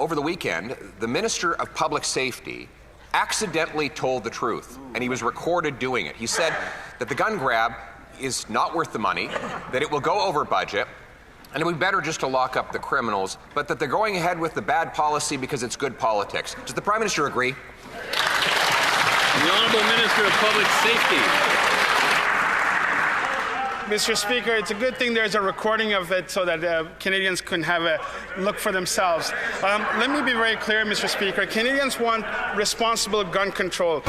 over the weekend, the Minister of Public Safety accidentally told the truth, and he was recorded doing it. He said that the gun grab is not worth the money, that it will go over budget, and it would be better just to lock up the criminals, but that they're going ahead with the bad policy because it's good politics. Does the Prime Minister agree? The Honourable Minister of Public Safety. Mr. Speaker, it's a good thing there's a recording of it so that Canadians can have a look for themselves. Let me be very clear, Mr. Speaker. Canadians want responsible gun control.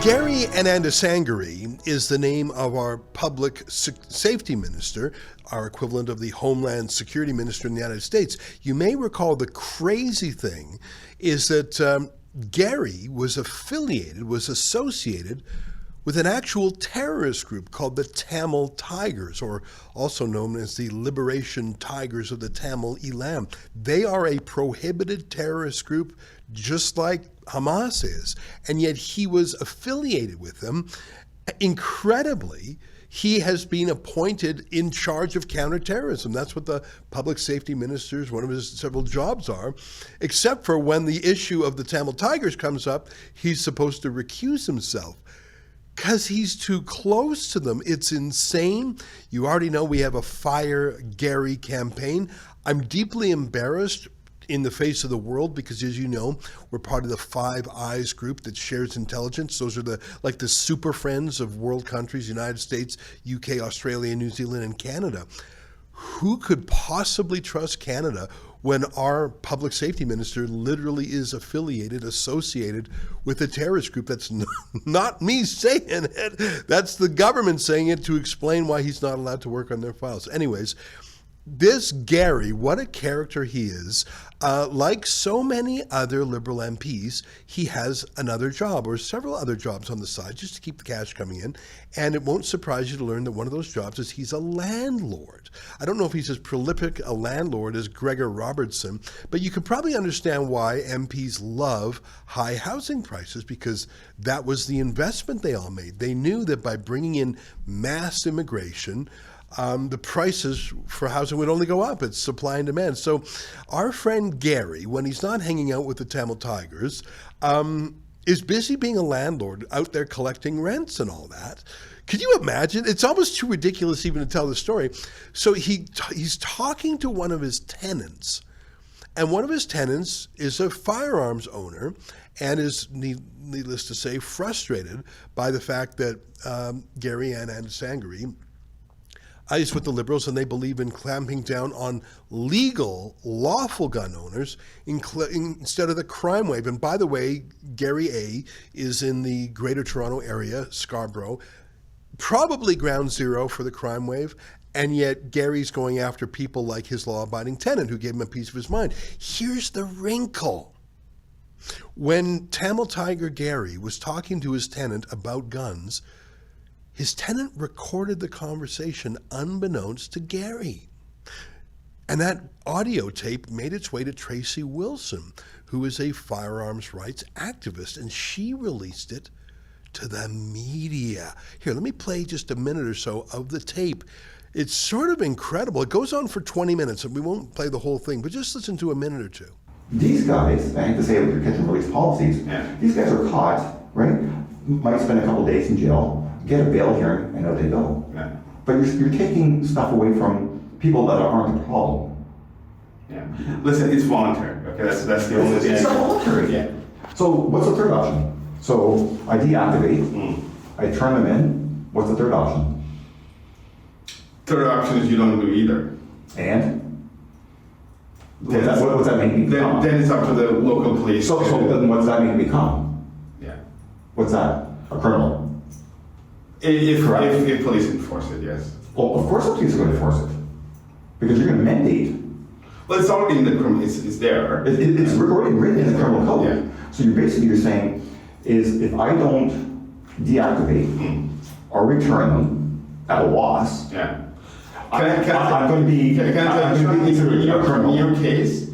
Gary Anandasangaree is the name of our public safety minister, our equivalent of the Homeland Security Minister in the United States. You may recall the crazy thing is that Gary was associated with an actual terrorist group called the Tamil Tigers, or also known as the Liberation Tigers of the Tamil Eelam. They are a prohibited terrorist group, just like Hamas is, and yet he was affiliated with them. Incredibly, he has been appointed in charge of counterterrorism. That's what the public safety minister's, one of his several jobs are, except for when the issue of the Tamil Tigers comes up, he's supposed to recuse himself because he's too close to them. It's insane. You already know we have a Fire Gary campaign. I'm deeply embarrassed in the face of the world because, as you know, we're part of the Five Eyes group that shares intelligence. Those are the super friends of world countries, United States, UK, Australia, New Zealand, and Canada. Who could possibly trust Canada when our public safety minister literally is associated with a terrorist group? That's not me saying it. That's the government saying it to explain why he's not allowed to work on their files. Anyways, this Gary, what a character he is. Like so many other Liberal MPs, he has another job or several other jobs on the side just to keep the cash coming in. And it won't surprise you to learn that one of those jobs is he's a landlord. I don't know if he's as prolific a landlord as Gregor Robertson, but you can probably understand why MPs love high housing prices, because that was the investment they all made. They knew that by bringing in mass immigration, the prices for housing would only go up. It's supply and demand. So our friend Gary, when he's not hanging out with the Tamil Tigers, is busy being a landlord out there collecting rents and all that. Could you imagine? It's almost too ridiculous even to tell the story. So he's talking to one of his tenants, and one of his tenants is a firearms owner and is, needless to say, frustrated by the fact that Gary Anandasangaree is with the Liberals, and they believe in clamping down on legal, lawful gun owners instead of the crime wave. And by the way, Gary A. is in the Greater Toronto Area, Scarborough, probably ground zero for the crime wave, and yet Gary's going after people like his law-abiding tenant who gave him a piece of his mind. Here's the wrinkle. When Tamil Tiger Gary was talking to his tenant about guns, his tenant recorded the conversation unbeknownst to Gary. And that audio tape made its way to Tracey Wilson, who is a firearms rights activist, and she released it to the media. Here, let me play just a minute or so of the tape. It's sort of incredible. It goes on for 20 minutes, and we won't play the whole thing, but just listen to a minute or two. These guys, I hate to say it with their catch and release policies, these guys are caught, right? Might spend a couple days in jail, get a bail hearing, and out they go. Yeah. But you're taking stuff away from people that aren't the problem. Yeah. Listen, it's voluntary. Okay, that's the only thing. It's not voluntary. Yeah. So what's the third option? So I deactivate, I turn them in. What's the third option? Third option is you don't do either. And? What does that make me become? Then it's up to the local police. So then what does that make me become? Yeah. What's that? A criminal? If police enforce it, yes. Well, of course the police are going to enforce it. Because you're going to mandate. Well, it's already in the criminal, it's there. It's already written in the criminal code. Yeah. So you're saying is if I don't deactivate or return them at a loss, yeah. I'm going to be a criminal. In your case,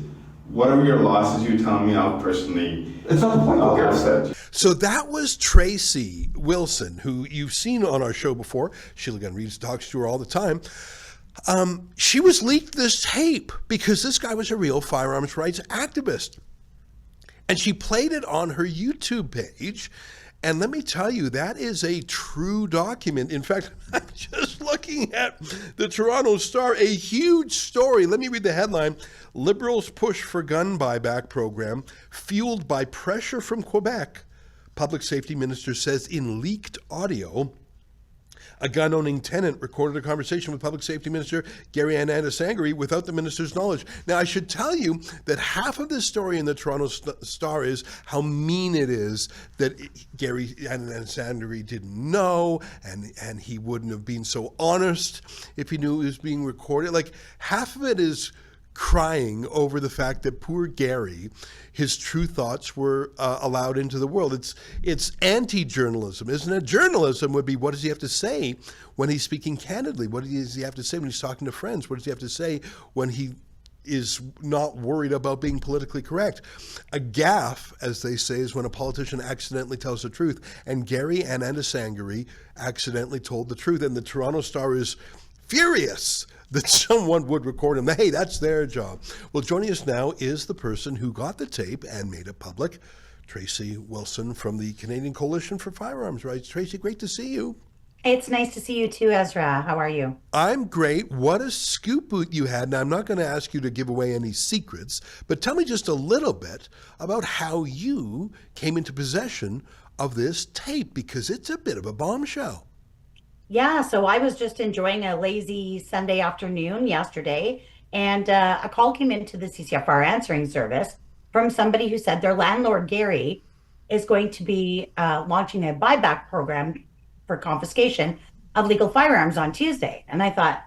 whatever your losses you tell me, I'll personally. It's not the point. Okay. So that was Tracey Wilson, who you've seen on our show before. Sheila Gunn Reeves talks to her all the time. She was leaked this tape because this guy was a real firearms rights activist. And she played it on her YouTube page. And let me tell you, that is a true document. In fact, I'm just looking at the Toronto Star, a huge story. Let me read the headline. Liberals push for gun buyback program fueled by pressure from Quebec. Public safety minister says in leaked audio, a gun-owning tenant recorded a conversation with Public Safety Minister Gary Anandasangaree without the minister's knowledge. Now, I should tell you that half of this story in the Toronto Star is how mean it is that Gary Anandasangaree didn't know, and he wouldn't have been so honest if he knew it was being recorded. Like, half of it is crying over the fact that poor Gary, his true thoughts were allowed into the world. It's anti-journalism, isn't it? Journalism would be, what does he have to say when he's speaking candidly? What does he have to say when he's talking to friends? What does he have to say when he is not worried about being politically correct? A gaffe, as they say, is when a politician accidentally tells the truth. And Gary Anandasangaree accidentally told the truth. And the Toronto Star is furious that someone would record him. Hey, that's their job. Well, joining us now is the person who got the tape and made it public, Tracey Wilson from the Canadian Coalition for Firearms Rights. Tracey, great to see you. It's nice to see you too, Ezra. How are you? I'm great. What a scoop you had. Now, I'm not going to ask you to give away any secrets, but tell me just a little bit about how you came into possession of this tape, because it's a bit of a bombshell. Yeah, so I was just enjoying a lazy Sunday afternoon yesterday, and a call came into the CCFR answering service from somebody who said their landlord, Gary, is going to be launching a buyback program for confiscation of legal firearms on Tuesday. And I thought,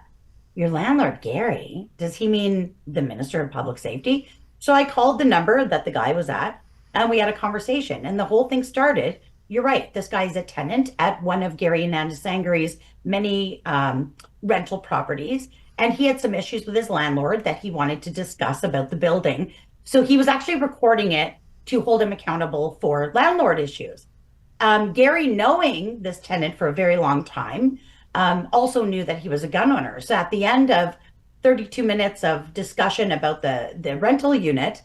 your landlord, Gary, does he mean the Minister of Public Safety? So I called the number that the guy was at, and we had a conversation, and the whole thing started. You're right. This guy's a tenant at one of Gary Anandasangaree's many rental properties. And he had some issues with his landlord that he wanted to discuss about the building. So he was actually recording it to hold him accountable for landlord issues. Gary, knowing this tenant for a very long time, also knew that he was a gun owner. So at the end of 32 minutes of discussion about the rental unit,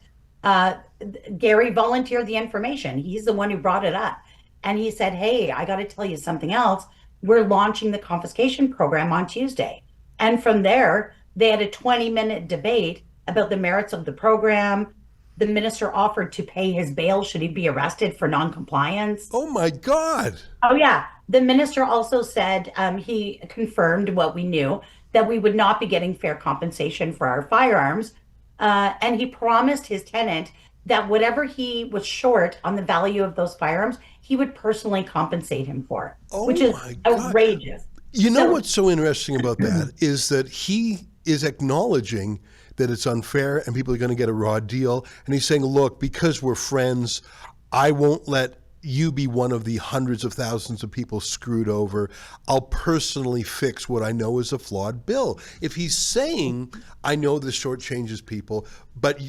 Gary volunteered the information. He's the one who brought it up. And he said, hey, I got to tell you something else. We're launching the confiscation program on Tuesday. And from there, they had a 20-minute debate about the merits of the program. The minister offered to pay his bail should he be arrested for noncompliance. Oh, my God. Oh, yeah. The minister also said he confirmed what we knew, that we would not be getting fair compensation for our firearms. And he promised his tenant that whatever he was short on the value of those firearms, he would personally compensate him for, which is outrageous. You know what's so interesting about that is that he is acknowledging that it's unfair and people are going to get a raw deal. And he's saying, look, because we're friends, I won't let you be one of the hundreds of thousands of people screwed over. I'll personally fix what I know is a flawed bill. If he's saying, I know this shortchanges people, but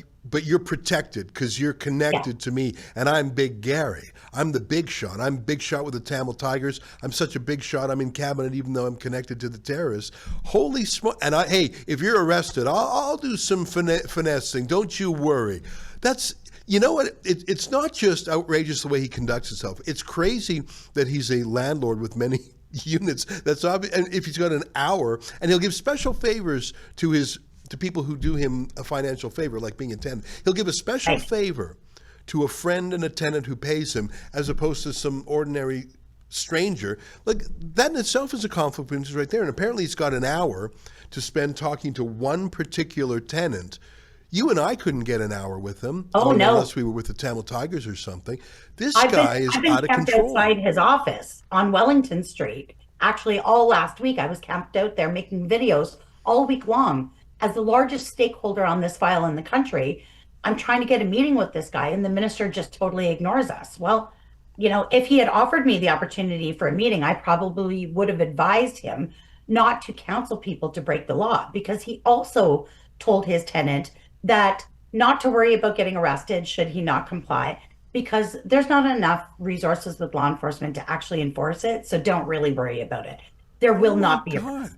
you're protected because you're connected to me, and I'm Big Gary. I'm the big shot. I'm big shot with the Tamil Tigers. I'm such a big shot. I'm in cabinet even though I'm connected to the terrorists. Holy smoke. And hey, if you're arrested, I'll do some finessing. Don't you worry. That's, you know what? It's not just outrageous the way he conducts himself. It's crazy that he's a landlord with many units. That's obvious. And if he's got an hour, and he'll give special favors to people who do him a financial favor, like being a tenant. He'll give a special favor to a friend and a tenant who pays him, as opposed to some ordinary stranger. Like, that in itself is a conflict of interest right there. And apparently he's got an hour to spend talking to one particular tenant. You and I couldn't get an hour with him. Oh, no. Unless we were with the Tamil Tigers or something. This guy is out of control. I've been camped outside his office on Wellington Street. Actually, all last week, I was camped out there making videos all week long. As the largest stakeholder on this file in the country, I'm trying to get a meeting with this guy, and the minister just totally ignores us. Well, you know, if he had offered me the opportunity for a meeting, I probably would have advised him not to counsel people to break the law, because he also told his tenant that not to worry about getting arrested should he not comply, because there's not enough resources with law enforcement to actually enforce it. So don't really worry about it. There will not be a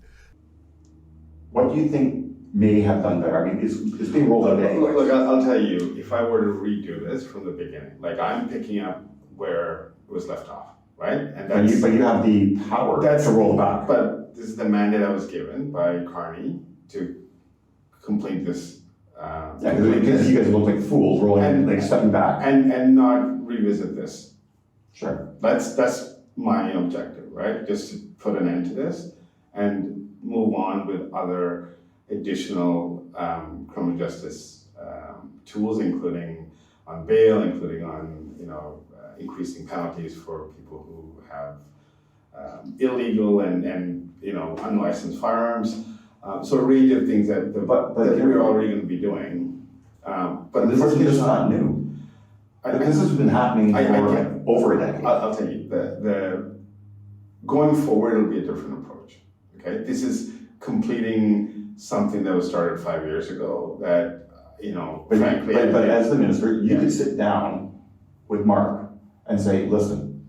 What do you think may have done better? I mean, it's being rolled out anyway. Look, I'll tell you, if I were to redo this from the beginning, like I'm picking up where it was left off, right? And But you have the power to roll back. But this is the mandate I was given by Carney to complete this. Because you guys look like fools rolling, like stepping back. And not revisit this. Sure. That's my objective, right? Just to put an end to this and move on with other additional criminal justice tools, including on bail, including on increasing penalties for people who have illegal and unlicensed firearms. So a range of things that we're already going to be doing. But this is not new. This has been happening for over a decade. I'll tell you, the going forward, it'll be a different approach. Okay, this is completing something that was started 5 years ago. That frankly. But as the minister, you could sit down with Mark and say, "Listen,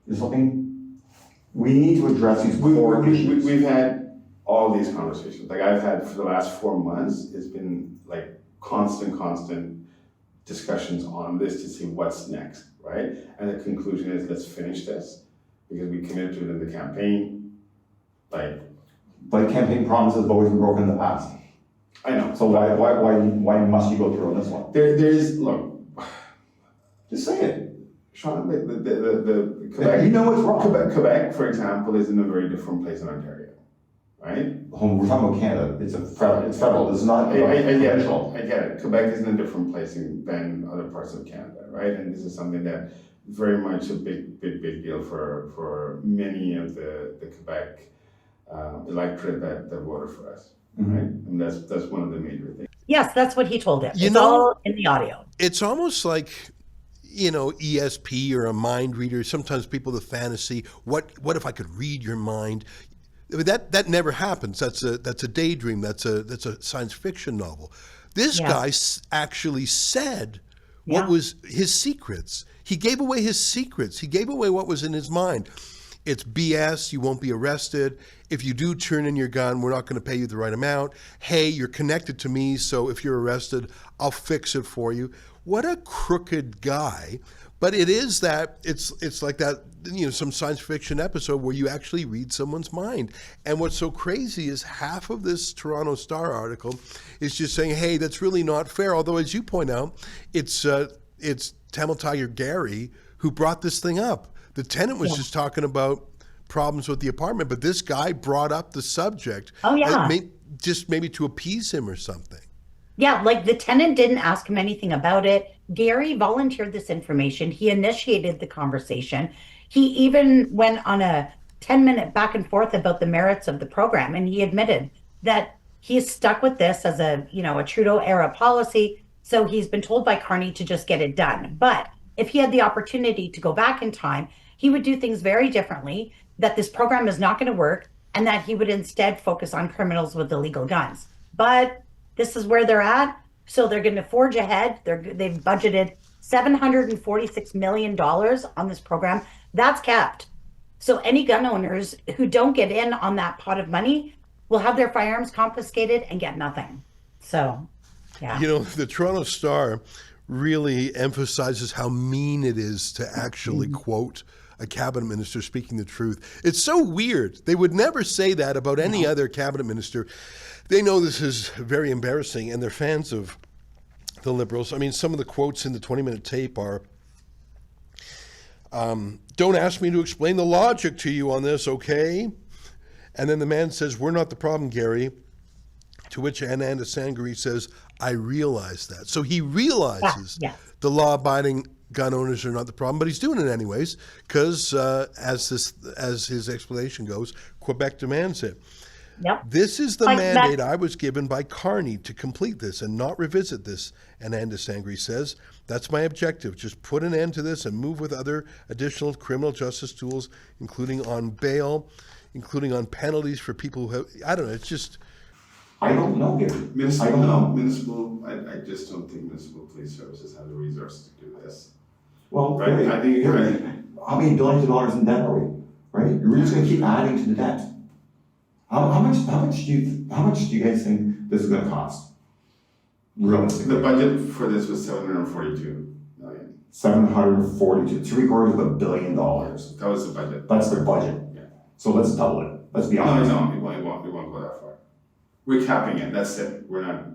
there's something we need to address these core issues." We've had all these conversations. Like I've had for the last 4 months. It's been like constant discussions on this to see what's next, right? And the conclusion is let's finish this because we committed to it in the campaign. But campaign promises have always been broken in the past. I know. So why must you go through on this one? There's look. Just say it. Sean, the Quebec. You know it's wrong. Quebec, for example, is in a very different place than Ontario, right? We're talking about Canada. It's federal. This is not provincial. I get it. Quebec is in a different place than other parts of Canada, right? And this is something that very much a big deal for many of the Quebec electorate that voted for us, right? And that's one of the major things. Yes, that's what he told him. It's all in the audio. It's almost like, ESP or a mind reader. Sometimes people, the fantasy, what if I could read your mind? I mean, that never happens. That's a daydream. That's a science fiction novel. This guy actually said what was his secrets. He gave away his secrets. He gave away what was in his mind. It's BS. You won't be arrested. If you do turn in your gun, we're not going to pay you the right amount. Hey, you're connected to me, so if you're arrested, I'll fix it for you. What a crooked guy. But it is that, it's like that, some science fiction episode where you actually read someone's mind. And what's so crazy is half of this Toronto Star article is just saying, hey, that's really not fair. Although, as you point out, it's Tamil Tiger Gary who brought this thing up. The tenant was just talking about problems with the apartment, but this guy brought up the subject. Oh, yeah. Just maybe to appease him or something. Yeah, like the tenant didn't ask him anything about it. Gary volunteered this information. He initiated the conversation. He even went on a 10-minute back and forth about the merits of the program. And he admitted that he's stuck with this as a Trudeau era policy. So he's been told by Carney to just get it done. But if he had the opportunity to go back in time, he would do things very differently, that this program is not going to work, and that he would instead focus on criminals with illegal guns. But this is where they're at. So they're going to forge ahead. They've budgeted $746 million on this program. That's capped. So any gun owners who don't get in on that pot of money will have their firearms confiscated and get nothing. So, yeah. The Toronto Star really emphasizes how mean it is to actually quote a cabinet minister speaking the truth. It's so weird. They would never say that about any other cabinet minister. They know this is very embarrassing, and they're fans of the Liberals. I mean, some of the quotes in the 20-minute tape are, don't ask me to explain the logic to you on this, okay? And then the man says, we're not the problem, Gary. To which Anandasangaree says, I realize that. So he realizes the law-abiding gun owners are not the problem, but he's doing it anyways because, as his explanation goes, Quebec demands it. Yep. This is the mandate I was given by Carney to complete this and not revisit this, Anandasangaree says. That's my objective. Just put an end to this and move with other additional criminal justice tools, including on bail, including on penalties for people who have, I don't know, it's just... I don't know, Gary. I just don't think municipal police services have the resources to do this. Well, right? I think you're right. How many billions of dollars in debt are we? Right? You're just going to keep adding to the debt. How much do you guys think this is going to cost? Realistically, The budget for this was $742 million. 742, $742 billion. That was the budget. That's their budget. Yeah. So let's double it. Let's be No, honest. no, we won't go that far. We're capping it. That's it. We're not.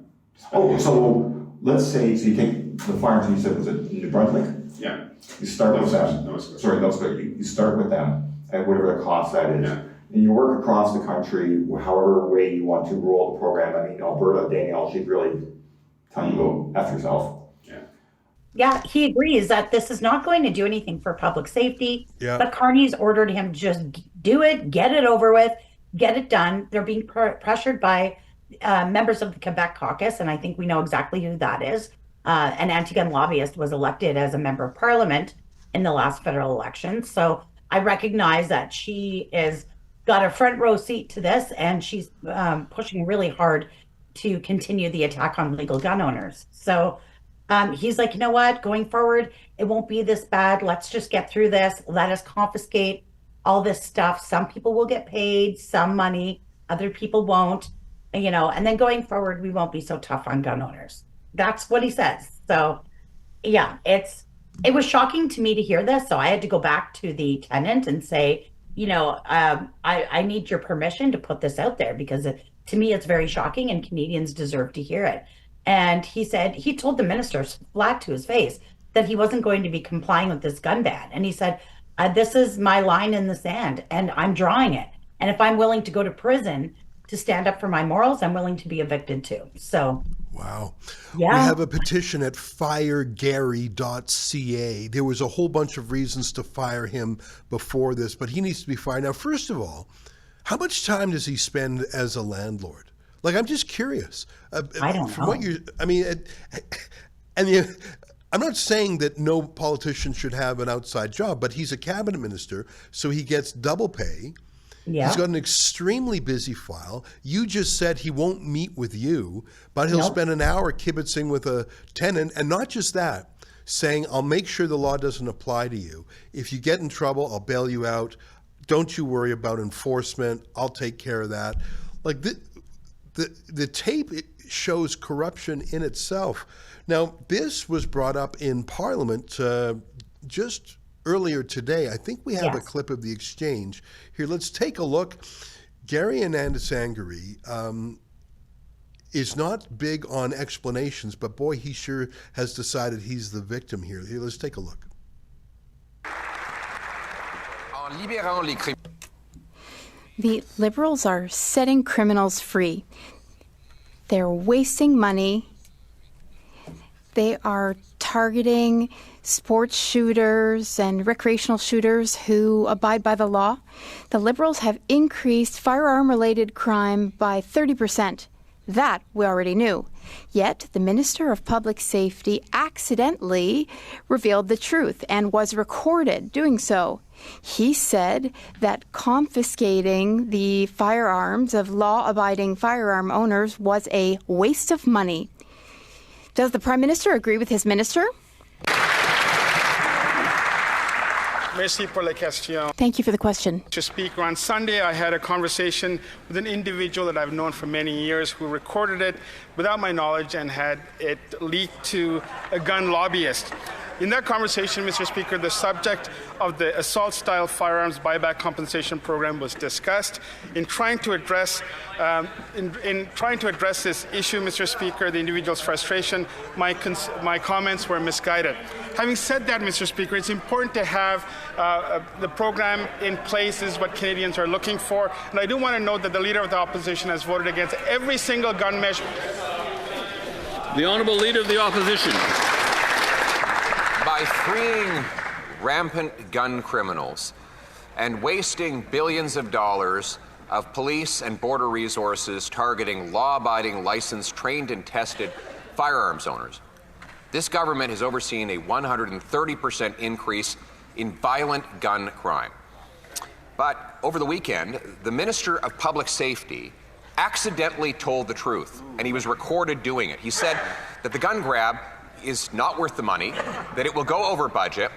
Oh, so let's say, so you take the farms you said was it New Brunswick? Yeah. You start with them. Nova Scotia. Sorry, Nova Scotia. You start with them at whatever the cost that is. Yeah. And you work across the country, however way you want to roll the program. I mean, Alberta, Danielle, she'd really tell you to go F yourself. Yeah, he agrees that this is not going to do anything for public safety. Yeah. But Carney's ordered him just do it, get it over with, get it done. They're being pressured by members of the Quebec caucus, and I think we know exactly who that is. An anti-gun lobbyist was elected as a member of parliament in the last federal election. So I recognize that she is got a front row seat to this, and she's pushing really hard to continue the attack on legal gun owners. So he's like, you know what, going forward, it won't be this bad. Let's just get through this. Let us confiscate all this stuff. Some people will get paid some money, other people won't, you know, and then going forward, we won't be so tough on gun owners. That's what he says. So yeah, it was shocking to me to hear this. So I had to go back to the tenant and say, you know, I need your permission to put this out there, because to me, it's very shocking and Canadians deserve to hear it. And he said, he told the minister flat to his face that he wasn't going to be complying with this gun ban. And he said, this is my line in the sand and I'm drawing it. And if I'm willing to go to prison to stand up for my morals, I'm willing to be evicted too. So. Wow. Yeah. We have a petition at firegary.ca. There was a whole bunch of reasons to fire him before this, but he needs to be fired. Now, first of all, how much time does he spend as a landlord? Like, I'm just curious. I don't know. I'm not saying that no politician should have an outside job, but he's a cabinet minister, so he gets double pay. Yeah. He's got an extremely busy file. You just said he won't meet with you, but he'll spend an hour kibitzing with a tenant, and not just that, saying, I'll make sure the law doesn't apply to you. If you get in trouble, I'll bail you out. Don't you worry about enforcement. I'll take care of that. Like, the tape, it shows corruption in itself. Now, this was brought up in Parliament just earlier today. I think we have a clip of the exchange. Here, let's take a look. Gary Anandasangaree is not big on explanations, but boy, he sure has decided he's the victim here. Here, let's take a look. The Liberals are setting criminals free. They're wasting money. They are targeting sports shooters and recreational shooters who abide by the law. The Liberals have increased firearm-related crime by 30%. That we already knew. Yet the Minister of Public Safety accidentally revealed the truth and was recorded doing so. He said that confiscating the firearms of law-abiding firearm owners was a waste of money. Does the Prime Minister agree with his minister? Merci pour la question. Thank you for the question. Mr. Speaker, on Sunday I had a conversation with an individual that I've known for many years who recorded it without my knowledge and had it leaked to a gun lobbyist. In that conversation, Mr. Speaker, the subject of the assault-style firearms buyback compensation program was discussed. In trying to address this issue, Mr. Speaker, the individual's frustration, my comments were misguided. Having said that, Mr. Speaker, it's important to have the program in place. This is what Canadians are looking for. And I do want to note that the Leader of the Opposition has voted against every single gun measure. The Honourable Leader of the Opposition. By freeing rampant gun criminals and wasting billions of dollars of police and border resources targeting law-abiding, licensed, trained and tested firearms owners, this government has overseen a 130% increase in violent gun crime. But over the weekend, the Minister of Public Safety accidentally told the truth, and he was recorded doing it. He said that the gun grab is not worth the money, that it will go over budget,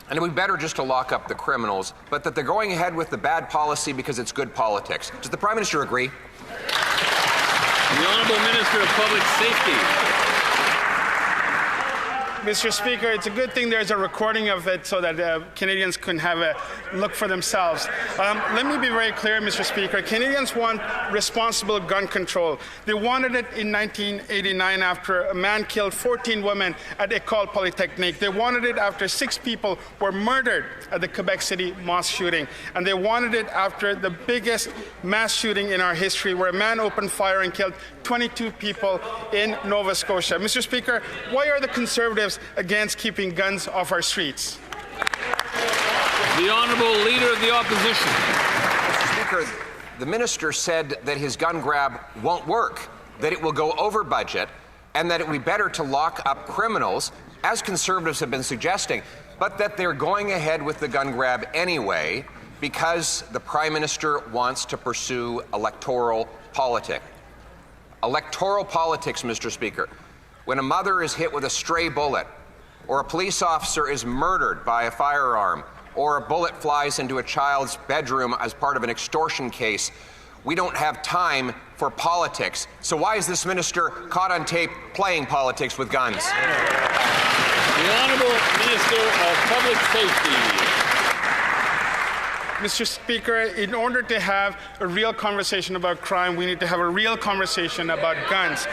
and it would be better just to lock up the criminals, but that they're going ahead with the bad policy because it's good politics. Does the Prime Minister agree? The Honourable Minister of Public Safety. Mr. Speaker, it's a good thing there's a recording of it so that Canadians can have a look for themselves. Let me be very clear, Mr. Speaker. Canadians want responsible gun control. They wanted it in 1989 after a man killed 14 women at École Polytechnique. They wanted it after 6 people were murdered at the Quebec City mosque shooting. And they wanted it after the biggest mass shooting in our history, where a man opened fire and killed 22 people in Nova Scotia. Mr. Speaker, why are the Conservatives against keeping guns off our streets? The Honourable Leader of the Opposition. Mr. Speaker, the minister said that his gun grab won't work, that it will go over budget, and that it would be better to lock up criminals, as Conservatives have been suggesting, but that they're going ahead with the gun grab anyway because the Prime Minister wants to pursue electoral politics. Electoral politics, Mr. Speaker. When a mother is hit with a stray bullet, or a police officer is murdered by a firearm, or a bullet flies into a child's bedroom as part of an extortion case, we don't have time for politics. So why is this minister caught on tape playing politics with guns? The Honourable Minister of Public Safety. Mr. Speaker, in order to have a real conversation about crime, we need to have a real conversation about guns.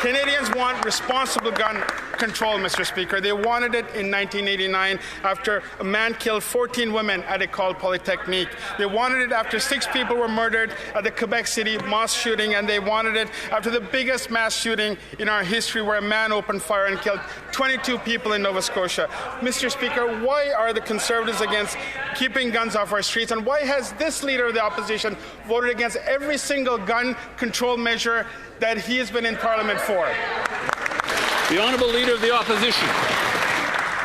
Canadians want responsible gun control, Mr. Speaker. They wanted it in 1989 after a man killed 14 women at École Polytechnique. They wanted it after 6 people were murdered at the Quebec City mosque shooting, and they wanted it after the biggest mass shooting in our history, where a man opened fire and killed 22 people in Nova Scotia. Mr. Speaker, why are the Conservatives against keeping guns off our streets, and why has this Leader of the Opposition voted against every single gun control measure that he has been in Parliament for? The Honourable Leader of the Opposition.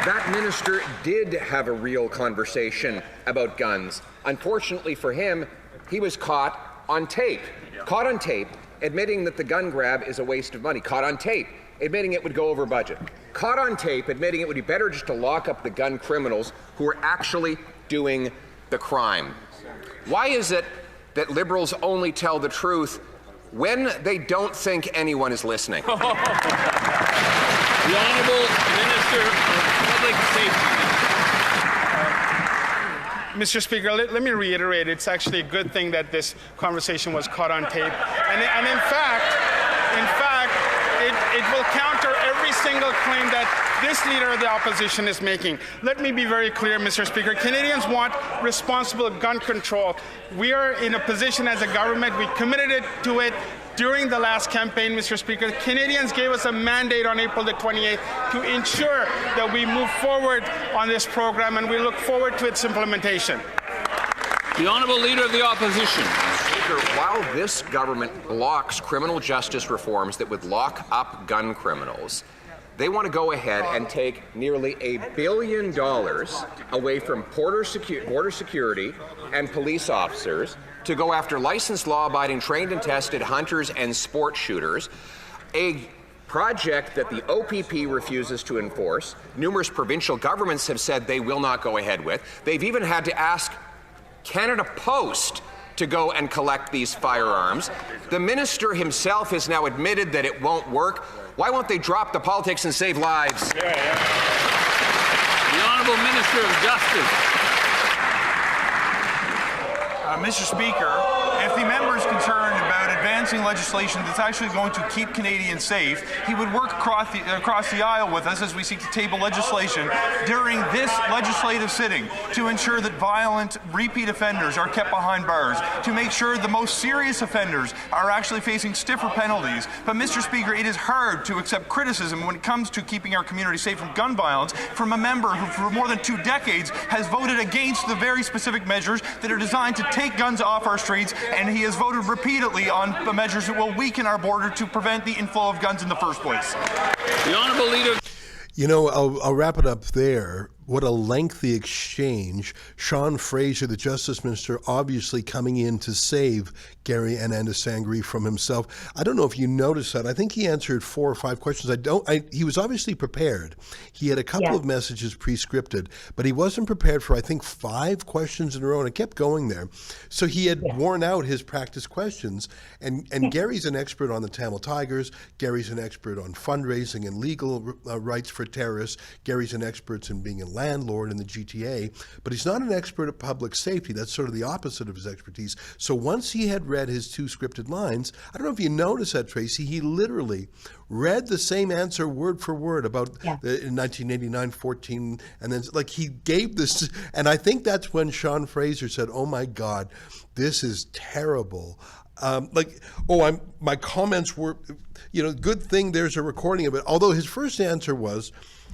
That minister did have a real conversation about guns. Unfortunately for him, he was caught on tape. Caught on tape admitting that the gun grab is a waste of money. Caught on tape admitting it would go over budget. Caught on tape admitting it would be better just to lock up the gun criminals who are actually doing the crime. Why is it that Liberals only tell the truth when they don't think anyone is listening? The Honourable Minister of Public Safety. Mr. Speaker, let me reiterate, it's actually a good thing that this conversation was caught on tape. And in fact, it will counter every single claim that this Leader of the Opposition is making. Let me be very clear, Mr. Speaker. Canadians want responsible gun control. We are in a position as a government, we committed to it during the last campaign, Mr. Speaker. Canadians gave us a mandate on April the 28th to ensure that we move forward on this program, and we look forward to its implementation. The Honourable Leader of the Opposition. Speaker, while this government blocks criminal justice reforms that would lock up gun criminals, they want to go ahead and take nearly $1 billion away from border security and police officers to go after licensed, law-abiding, trained and tested hunters and sport shooters, a project that the OPP refuses to enforce. Numerous provincial governments have said they will not go ahead with. They've even had to ask Canada Post to go and collect these firearms. The minister himself has now admitted that it won't work. Why won't they drop the politics and save lives? The Honourable Minister of Justice. Mr. Speaker, if the member is concerned about advancing legislation that's actually going to keep Canadians safe, he would work across the aisle with us as we seek to table legislation during this legislative sitting to ensure that violent repeat offenders are kept behind bars, to make sure the most serious offenders are actually facing stiffer penalties. But, Mr. Speaker, it is hard to accept criticism when it comes to keeping our community safe from gun violence from a member who for more than 2 decades has voted against the very specific measures that are designed to take guns off our streets, and he has voted repeatedly on the measures that will weaken our border to prevent the inflow of guns in the first place. The Honourable Leader. You know, I'll wrap it up there, What a lengthy exchange. Sean Fraser, the Justice Minister, obviously coming in to save Gary Anandasangaree from himself. I don't know if you noticed that. I think he answered 4 or 5 questions. He was obviously prepared. He had a couple of messages pre-scripted, but he wasn't prepared for, I think, 5 questions in a row, and it kept going there. So he had worn out his practice questions, and Gary's an expert on the Tamil Tigers. Gary's an expert on fundraising and legal rights for terrorists. Gary's an expert in being a landlord in the GTA, but he's not an expert at public safety. That's sort of the opposite of his expertise. So once he had read his 2 scripted lines, I don't know if you noticed that, Tracey, he literally read the same answer word for word about in 1989, 14, and then like he gave this, and I think that's when Sean Fraser said, "Oh my God, this is terrible." My comments were, good thing there's a recording of it. Although his first answer was,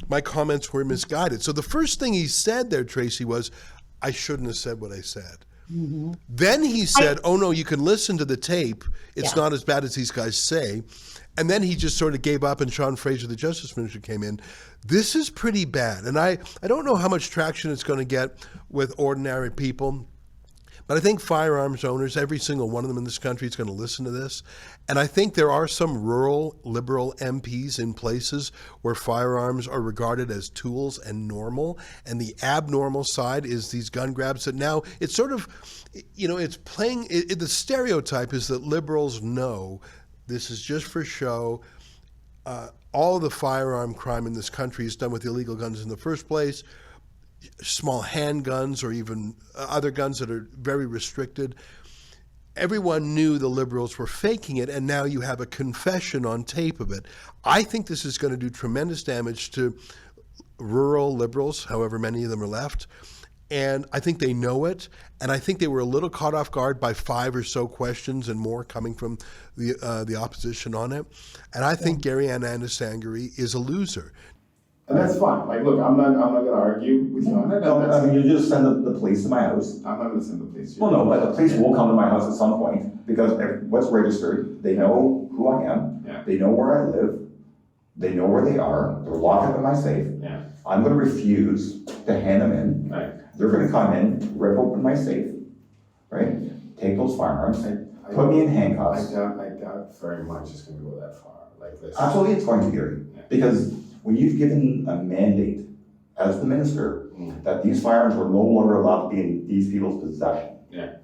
my comments were misguided. So the first thing he said there, Tracey, was, I shouldn't have said what I said. Mm-hmm. Then he said, oh no, you can listen to the tape. It's not as bad as these guys say. And then he just sort of gave up, and Sean Fraser, the Justice Minister, came in. This is pretty bad. And I don't know how much traction it's going to get with ordinary people. But I think firearms owners, every single one of them in this country, is going to listen to this. And I think there are some rural liberal MPs in places where firearms are regarded as tools and normal. And the abnormal side is these gun grabs that now it's sort of, it's playing, the stereotype is that liberals know this is just for show. All of the firearm crime in this country is done with illegal guns in the first place. Small handguns or even other guns that are very restricted. Everyone knew the liberals were faking it, and now you have a confession on tape of it. I think this is going to do tremendous damage to rural liberals, however many of them are left. And I think they know it, and I think they were a little caught off guard by 5 or so questions and more coming from the opposition on it. And I think Gary Anandasangaree is a loser. And that's fine. Like, look, I'm not going to argue with you on that. No, you just send the police to my house. I'm not going to send the police. Well, no, but the police will come to my house at some point because what's registered, they know who I am. Yeah. They know where I live. They know where they are. They're locked up in my safe. Yeah. I'm going to refuse to hand them in. Right. They're going to come in, rip open my safe, right? Take those firearms, put me in handcuffs. I doubt very much it's going to go that far. Like this. Absolutely, it's going to, Gary. Yeah. Because when you've given a mandate as the minister that these firearms were no longer allowed to be in these people's possession. Yeah.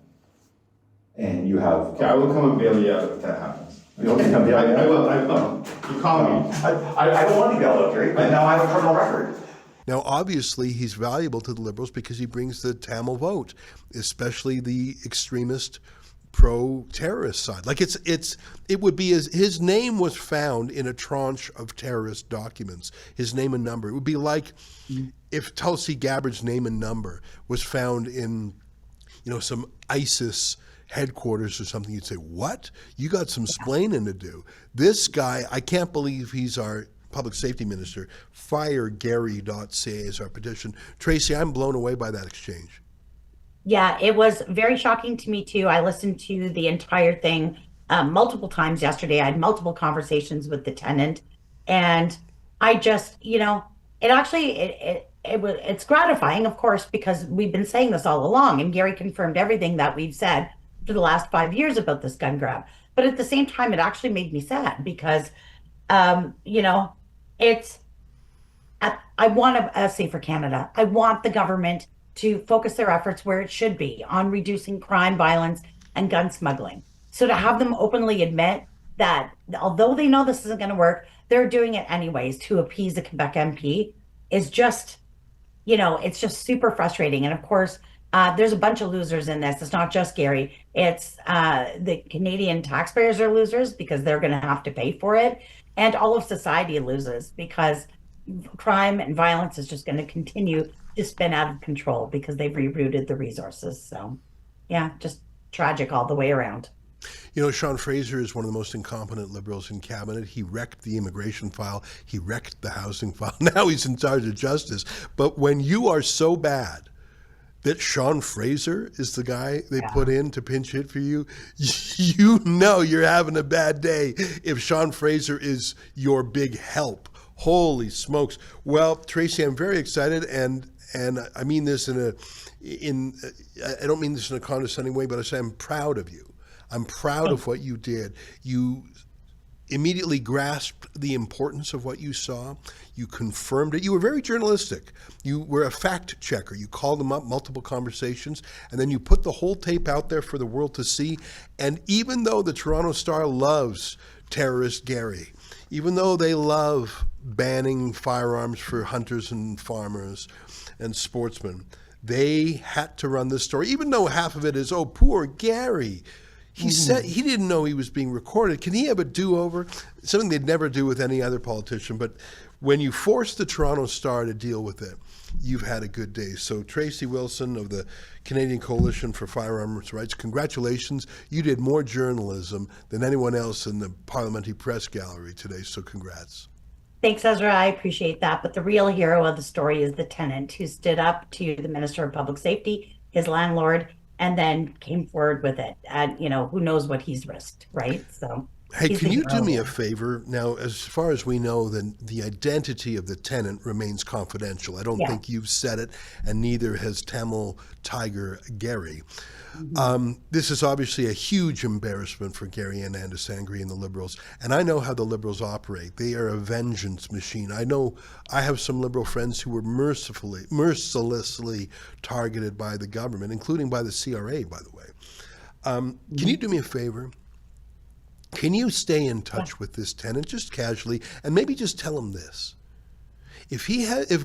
And you have... Okay, I will come and bail you out if that happens. You'll come bail me out? I will. You call me. I don't want to be bailed out, Gary, but now I have a criminal record. Now, obviously, he's valuable to the Liberals because he brings the Tamil vote, especially the extremist pro-terrorist side. Like it would be his name was found in a tranche of terrorist documents, his name and number. It would be like if Tulsi Gabbard's name and number was found in, some ISIS headquarters or something. You'd say, what? You got some splaining to do. This guy, I can't believe he's our public safety minister. Firegary.ca is our petition. Tracey, I'm blown away by that exchange. Yeah, it was very shocking to me too. I listened to the entire thing multiple times yesterday. I had multiple conversations with the tenant, and I just, it's gratifying, of course, because we've been saying this all along, and Gary confirmed everything that we've said for the last 5 years about this gun grab. But at the same time, it actually made me sad because, I want a safer Canada. I want the government to focus their efforts where it should be, on reducing crime, violence, and gun smuggling. So to have them openly admit that although they know this isn't going to work, they're doing it anyways to appease a Quebec MP is just, it's just super frustrating. And of course, there's a bunch of losers in this. It's not just Gary. It's the Canadian taxpayers are losers because they're going to have to pay for it. And all of society loses because crime and violence is just going to continue to spin out of control because they've rerouted the resources. So, yeah, just tragic all the way around. Sean Fraser is one of the most incompetent Liberals in cabinet. He wrecked the immigration file. He wrecked the housing file. Now he's in charge of justice. But when you are so bad that Sean Fraser is the guy they put in to pinch hit for you, you're having a bad day if Sean Fraser is your big help. Holy smokes. Well, Tracey, I'm very excited, and and I mean this I don't mean this in a condescending way, but I say I'm proud of you. I'm proud of what you did. You immediately grasped the importance of what you saw. You confirmed it. You were very journalistic. You were a fact checker. You called them up, multiple conversations, and then you put the whole tape out there for the world to see. And even though the Toronto Star loves terrorist Gary, even though they love banning firearms for hunters and farmers and sportsmen, they had to run this story, even though half of it is, oh, poor Gary. He said he didn't know he was being recorded. Can he have a do-over? Something they'd never do with any other politician. But when you force the Toronto Star to deal with it, you've had a good day. So Tracey Wilson of the Canadian Coalition for Firearm Rights, congratulations. You did more journalism than anyone else in the Parliamentary press gallery today, so congrats. Thanks, Ezra. I appreciate that. But the real hero of the story is the tenant who stood up to the Minister of Public Safety, his landlord, and then came forward with it. And, who knows what he's risked, right? So, hey, can you do me a favor? Now, as far as we know, then the identity of the tenant remains confidential. I don't think you've said it, and neither has Tamil Tiger Gary. This is obviously a huge embarrassment for Gary Anandasangaree and the Liberals, and I know how the Liberals operate. They are a vengeance machine. I know I have some Liberal friends who were mercilessly targeted by the government, including by the CRA, by the way. Can you do me a favor? Can you stay in touch with this tenant just casually, and maybe just tell him this? If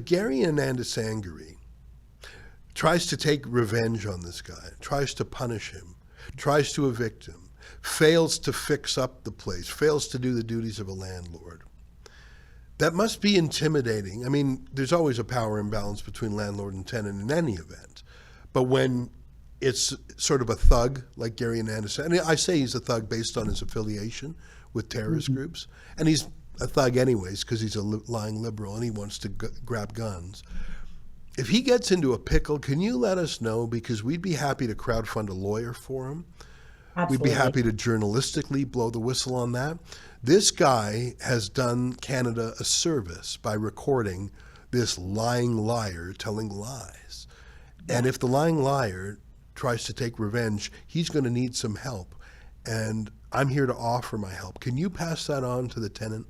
Gary Anandasangaree tries to take revenge on this guy, tries to punish him, tries to evict him, fails to fix up the place, fails to do the duties of a landlord, that must be intimidating. I mean, there's always a power imbalance between landlord and tenant in any event. But when it's sort of a thug like Gary Anandasangaree, I say he's a thug based on his affiliation with terrorist groups, and he's a thug anyways because he's a lying liberal and he wants to grab guns. If he gets into a pickle, can you let us know? Because we'd be happy to crowdfund a lawyer for him. Absolutely. We'd be happy to journalistically blow the whistle on that. This guy has done Canada a service by recording this lying liar telling lies. And if the lying liar tries to take revenge, he's going to need some help. And I'm here to offer my help. Can you pass that on to the tenant?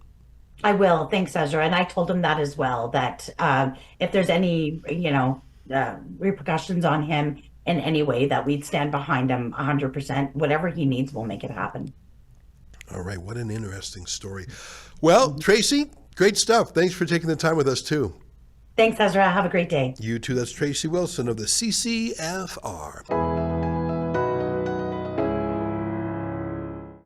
I will. Thanks, Ezra. And I told him that as well, that if there's any, repercussions on him in any way, that we'd stand behind him 100%. Whatever he needs, we'll make it happen. All right. What an interesting story. Well, Tracey, great stuff. Thanks for taking the time with us, too. Thanks, Ezra. Have a great day. You too. That's Tracey Wilson of the CCFR.